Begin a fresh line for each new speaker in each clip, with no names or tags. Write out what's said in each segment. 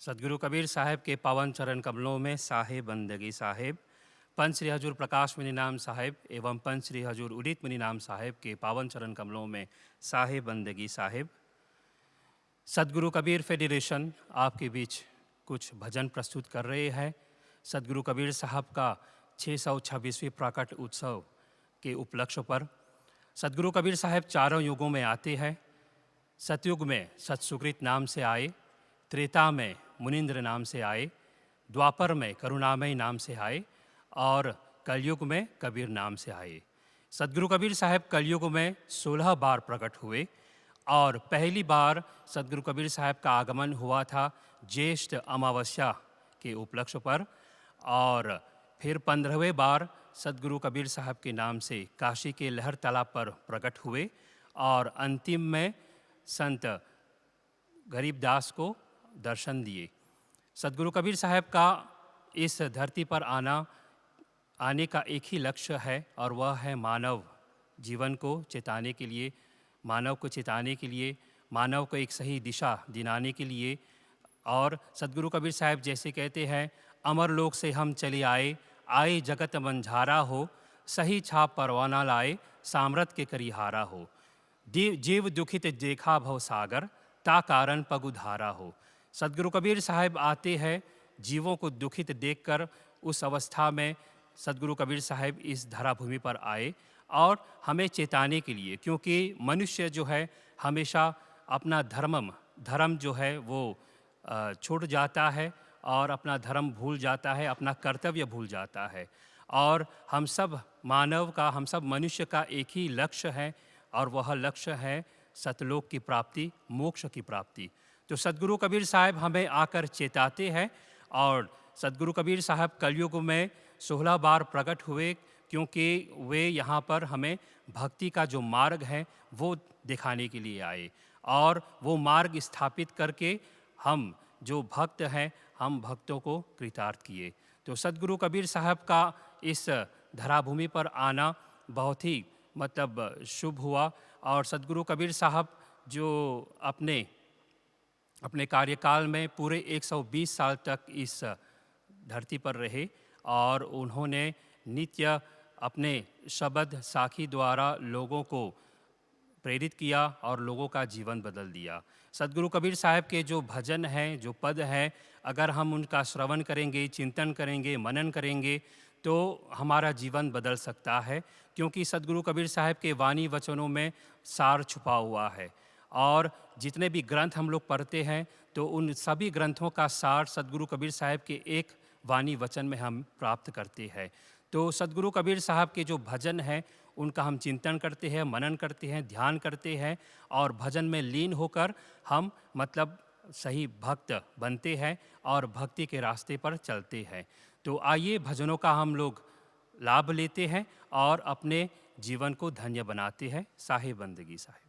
सदगुरु कबीर साहब के पावन चरण कमलों में साहेब बंदगी साहेब, पंच श्री हजूर प्रकाश मुनि नाम साहेब एवं पंच श्री हजूर उदित मुनि नाम साहेब के पावन चरण कमलों में साहेब बंदगी साहेब। सदगुरु कबीर फेडरेशन आपके बीच कुछ भजन प्रस्तुत कर रहे हैं। सदगुरु कबीर साहब का 626वीं प्रकट उत्सव के उपलक्ष्य पर सदगुरु कबीर साहब चारों युगों में आते हैं। सतयुग में सतसुकृत नाम से आए, त्रेता में मुनिंद्र नाम से आए, द्वापर में करुणामय नाम से आए और कलयुग में कबीर नाम से आए। सदगुरु कबीर साहब कलयुग में 16 बार प्रकट हुए और पहली बार सदगुरु कबीर साहब का आगमन हुआ था ज्येष्ठ अमावस्या के उपलक्ष्य पर और फिर 15वें बार सदगुरु कबीर साहब के नाम से काशी के लहर तालाब पर प्रकट हुए और अंतिम में संत गरीबदास को दर्शन दिए। सदगुरु कबीर साहब का इस धरती पर आने का एक ही लक्ष्य है और वह है मानव जीवन को चेताने के लिए, मानव को चेताने के लिए, मानव को एक सही दिशा दिलाने के लिए। और सदगुरु कबीर साहब जैसे कहते हैं, अमर लोक से हम चले आए, आए जगत मंझारा हो, सही छाप परवाना लाए, सामरत के करिहारा हो। जीव दुखित देखा भव सागर, ता कारण पग उधारा हो। सदगुरु कबीर साहब आते हैं जीवों को दुखित देखकर। उस अवस्था में सदगुरु कबीर साहब इस धराभूमि पर आए और हमें चेताने के लिए, क्योंकि मनुष्य जो है हमेशा अपना धर्म जो है वो छूट जाता है और अपना धर्म भूल जाता है, अपना कर्तव्य भूल जाता है। और हम सब मनुष्य का एक ही लक्ष्य है और वह लक्ष्य है सतलोक की प्राप्ति, मोक्ष की प्राप्ति। तो सदगुरु कबीर साहब हमें आकर चेताते हैं और सदगुरु कबीर साहब कलयुग में 16 बार प्रकट हुए, क्योंकि वे यहाँ पर हमें भक्ति का जो मार्ग है वो दिखाने के लिए आए और वो मार्ग स्थापित करके हम जो भक्त हैं, हम भक्तों को कृतार्थ किए। तो सदगुरु कबीर साहब का इस धराभूमि पर आना बहुत ही शुभ हुआ। और सदगुरु कबीर साहब जो अपने कार्यकाल में पूरे 120 साल तक इस धरती पर रहे और उन्होंने नित्य अपने शब्द साखी द्वारा लोगों को प्रेरित किया और लोगों का जीवन बदल दिया। सदगुरु कबीर साहब के जो भजन हैं, जो पद हैं, अगर हम उनका श्रवण करेंगे, चिंतन करेंगे, मनन करेंगे तो हमारा जीवन बदल सकता है, क्योंकि सदगुरु कबीर साहब के वाणी वचनों में सार छुपा हुआ है। और जितने भी ग्रंथ हम लोग पढ़ते हैं तो उन सभी ग्रंथों का सार सदगुरु कबीर साहब के एक वाणी वचन में हम प्राप्त करते हैं। तो सदगुरु कबीर साहब के जो भजन हैं उनका हम चिंतन करते हैं, मनन करते हैं, ध्यान करते हैं और भजन में लीन होकर हम सही भक्त बनते हैं और भक्ति के रास्ते पर चलते हैं। तो आइए भजनों का हम लोग लाभ लेते हैं और अपने जीवन को धन्य बनाते हैं। साहेब बंदगी साहेब।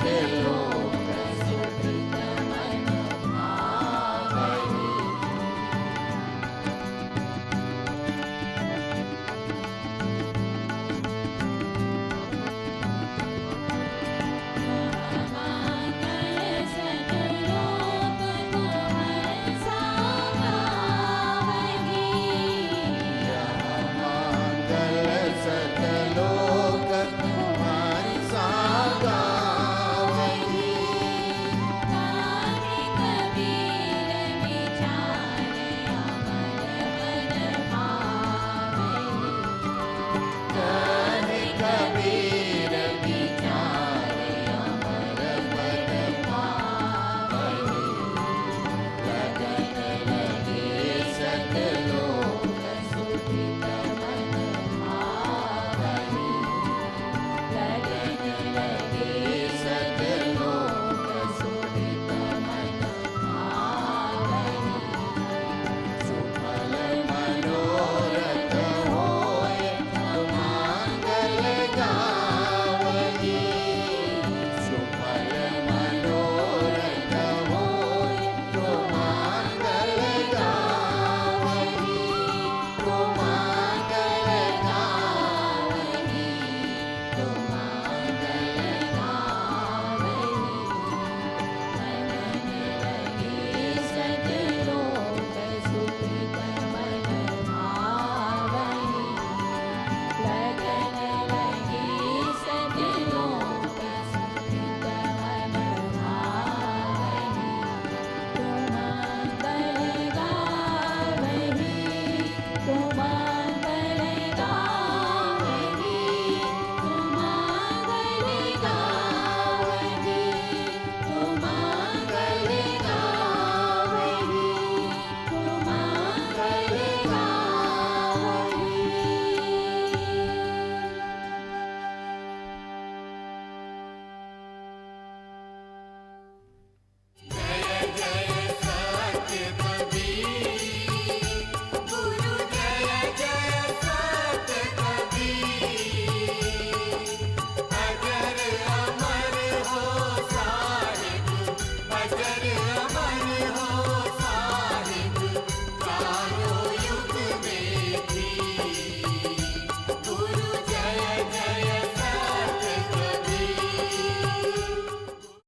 दिल